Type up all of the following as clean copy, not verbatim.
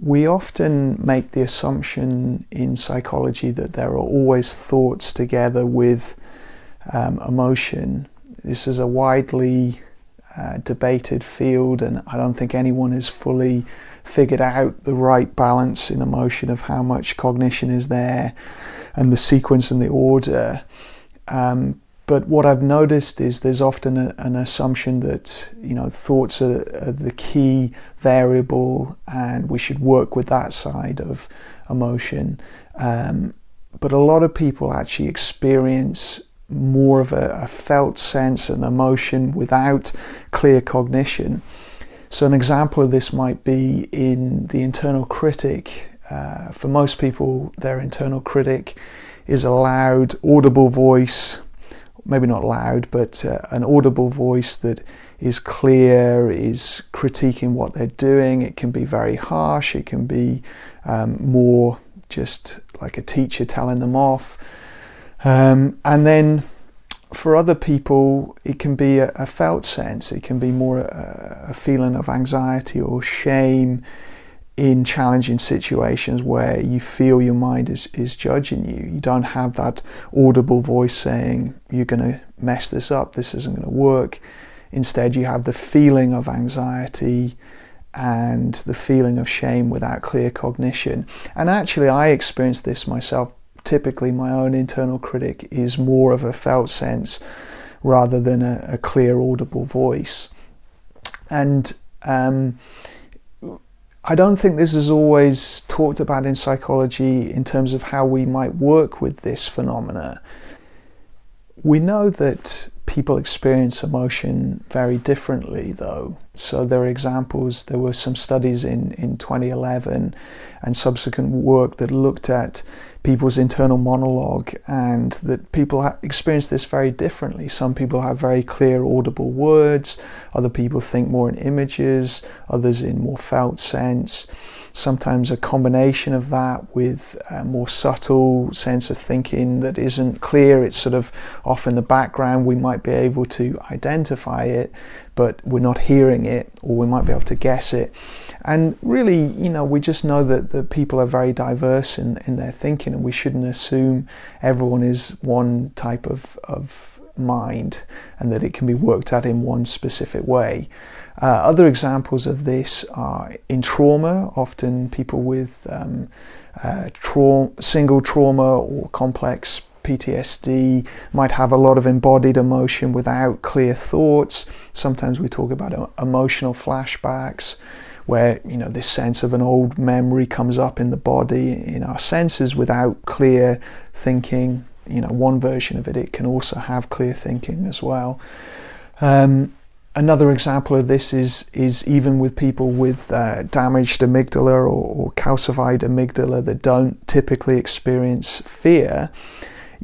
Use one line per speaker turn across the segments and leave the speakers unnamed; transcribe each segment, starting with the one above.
We often make the assumption in psychology that there are always thoughts together with emotion. This is a widely debated field, and I don't think anyone has fully figured out the right balance in emotion of how much cognition is there and the sequence and the order. But what I've noticed is there's often an assumption that, thoughts are the key variable and we should work with that side of emotion. But a lot of people actually experience more of a felt sense and emotion without clear cognition. So an example of this might be in the internal critic. For most people, their internal critic is a loud, audible voice. Maybe not loud, but an audible voice that is clear, is critiquing what they're doing. It can be very harsh. It can be more just like a teacher telling them off. And then for other people, it can be a felt sense. It can be more a feeling of anxiety or shame in challenging situations where you feel your mind is judging you. You don't have that audible voice saying, you're going to mess this up, this isn't going to work. Instead, you have the feeling of anxiety and the feeling of shame without clear cognition. And actually, I experienced this myself. Typically, my own internal critic is more of a felt sense rather than a clear audible voice. And I don't think this is always talked about in psychology in terms of how we might work with this phenomena. We know that people experience emotion very differently, though. So there are examples. There were some studies in 2011 and subsequent work that looked at people's internal monologue, and that people experience this very differently. Some people have very clear audible words, other people think more in images, others in more felt sense. Sometimes a combination of that with a more subtle sense of thinking that isn't clear. It's sort of off in the background. We might be able to identify it, but we're not hearing it, or we might be able to guess it. And really, we just know that people are very diverse in their thinking, and we shouldn't assume everyone is one type of mind and that it can be worked at in one specific way. Other examples of this are in trauma. Often people with single trauma or complex PTSD might have a lot of embodied emotion without clear thoughts. Sometimes we talk about emotional flashbacks, where this sense of an old memory comes up in the body, in our senses, without clear thinking. One version of it can also have clear thinking as well. Another example of this is even with people with damaged amygdala or calcified amygdala that don't typically experience fear.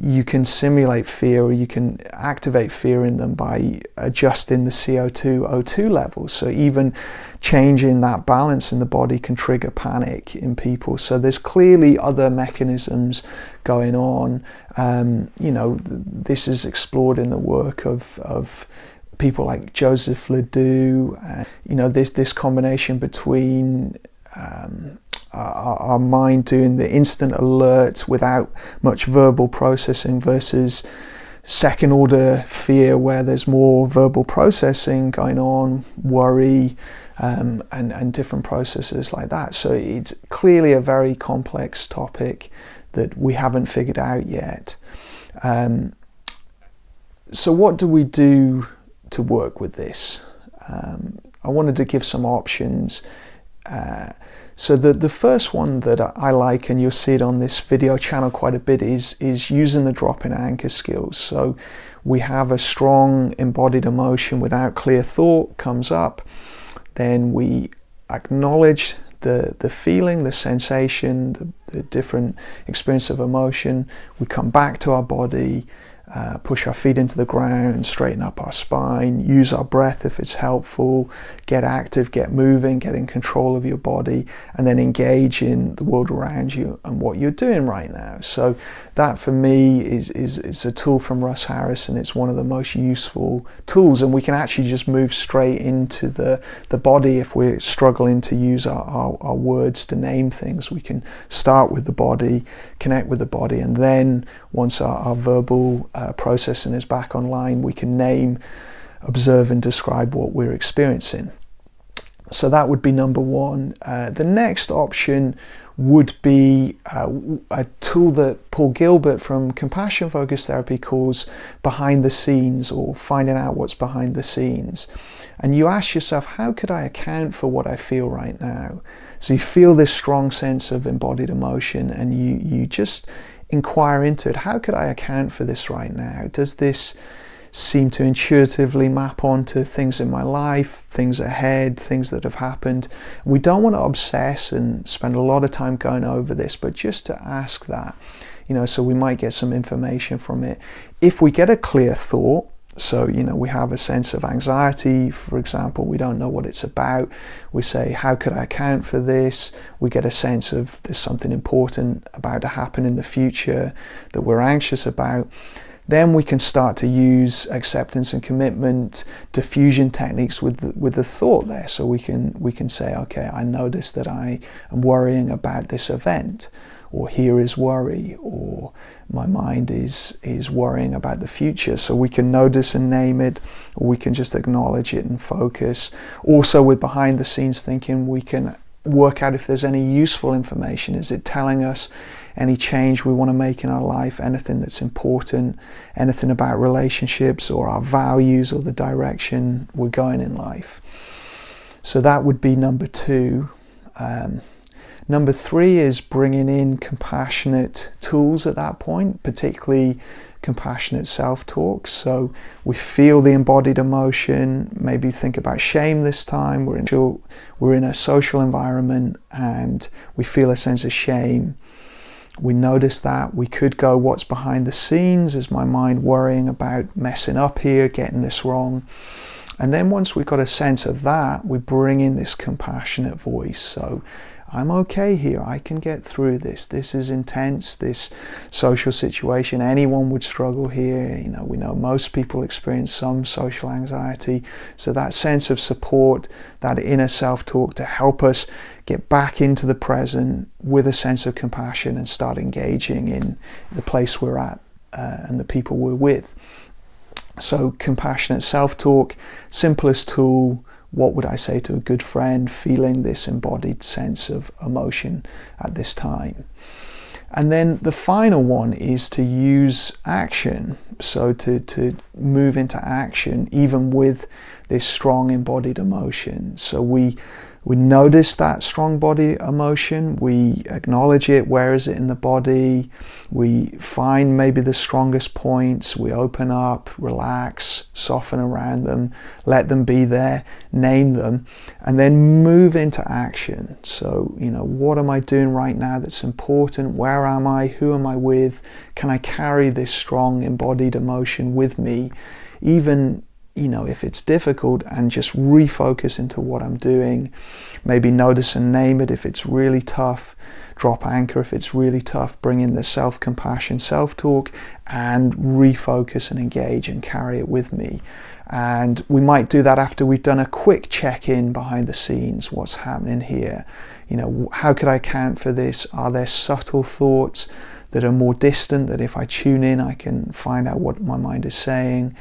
You can simulate fear, or you can activate fear in them by adjusting the CO2-O2 levels. So even changing that balance in the body can trigger panic in people. So there's clearly other mechanisms going on. This is explored in the work of people like Joseph Ledoux. This combination between our mind doing the instant alert without much verbal processing versus second order fear where there's more verbal processing going on, worry, and different processes like that. So it's clearly a very complex topic that we haven't figured out yet. So what do we do to work with this? I wanted to give some options. So the first one that I like, and you'll see it on this video channel quite a bit, is using the drop-in anchor skills. So we have a strong embodied emotion without clear thought comes up. Then we acknowledge the feeling, the sensation, the different experience of emotion. We come back to our body. push our feet into the ground, straighten up our spine, use our breath if it's helpful, get active, get moving, get in control of your body, and then engage in the world around you and what you're doing right now. So that for me is a tool from Russ Harrison. It's one of the most useful tools, and we can actually just move straight into the body if we're struggling to use our words to name things. We can start with the body, connect with the body, and then once our verbal processing is back online, we can name, observe and describe what we're experiencing. So that would be number one. The next option would be a tool that Paul Gilbert from Compassion Focused Therapy calls behind the scenes, or finding out what's behind the scenes. And you ask yourself, how could I account for what I feel right now? So you feel this strong sense of embodied emotion, and you just inquire into it. How could I account for this right now? Does this seem to intuitively map onto things in my life, things ahead, things that have happened? We don't want to obsess and spend a lot of time going over this, but just to ask that, so we might get some information from it. If we get a clear thought, so we have a sense of anxiety, for example, we don't know what it's about, we say, how could I account for this? We get a sense of there's something important about to happen in the future that we're anxious about. Then we can start to use acceptance and commitment diffusion techniques with the thought there. So we can say, okay, I notice that I am worrying about this event, or here is worry, or my mind is worrying about the future. So we can notice and name it, or we can just acknowledge it and focus. Also with behind the scenes thinking, we can work out if there's any useful information. Is it telling us any change we want to make in our life, anything that's important, anything about relationships or our values or the direction we're going in life? So that would be number two. Number three is bringing in compassionate tools at that point, particularly compassionate self-talk. So we feel the embodied emotion, maybe think about shame this time. We're in a social environment and we feel a sense of shame. We notice that. We could go, what's behind the scenes? Is my mind worrying about messing up here, getting this wrong? And then once we've got a sense of that, we bring in this compassionate voice. So I'm okay here, I can get through this. This is intense, this social situation. Anyone would struggle here. We know most people experience some social anxiety. So that sense of support, that inner self-talk to help us get back into the present with a sense of compassion and start engaging in the place we're at and the people we're with. So compassionate self-talk, simplest tool. What would I say to a good friend feeling this embodied sense of emotion at this time? And then the final one is to use action. So to move into action even with this strong embodied emotion. So we notice that strong body emotion, we acknowledge it, where is it in the body, we find maybe the strongest points, we open up, relax, soften around them, let them be there, name them, and then move into action. So, what am I doing right now that's important? Where am I? Who am I with? Can I carry this strong embodied emotion with me, even if it's difficult, and just refocus into what I'm doing. Maybe notice and name it if it's really tough. Drop anchor if it's really tough. Bring in the self-compassion, self-talk, and refocus and engage and carry it with me. And we might do that after we've done a quick check-in behind the scenes. What's happening here? How could I account for this? Are there subtle thoughts that are more distant, that if I tune in I can find out what my mind is saying?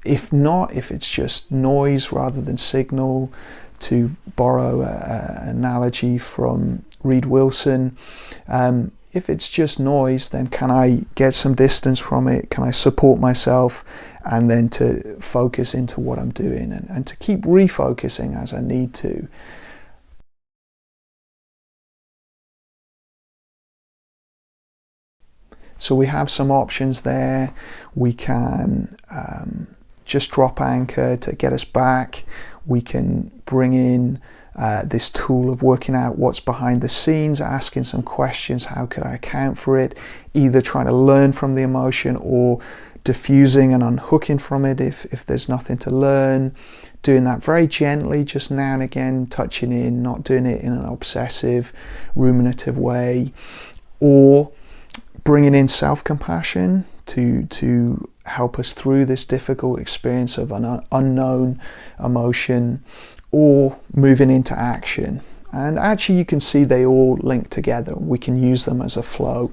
If not, if it's just noise rather than signal, to borrow an analogy from Reed Wilson, if it's just noise, then can I get some distance from it? Can I support myself? And then to focus into what I'm doing and to keep refocusing as I need to. So we have some options there. We can just drop anchor to get us back. We can bring in this tool of working out what's behind the scenes, asking some questions. How could I account for it? Either trying to learn from the emotion or diffusing and unhooking from it if there's nothing to learn, doing that very gently, just now and again, touching in, not doing it in an obsessive, ruminative way, or bringing in self-compassion to help us through this difficult experience of an unknown emotion, or moving into action. And actually you can see they all link together. We can use them as a flow.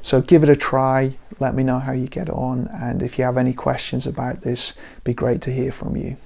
So give it a try, let me know how you get on, and if you have any questions about this, it'd be great to hear from you.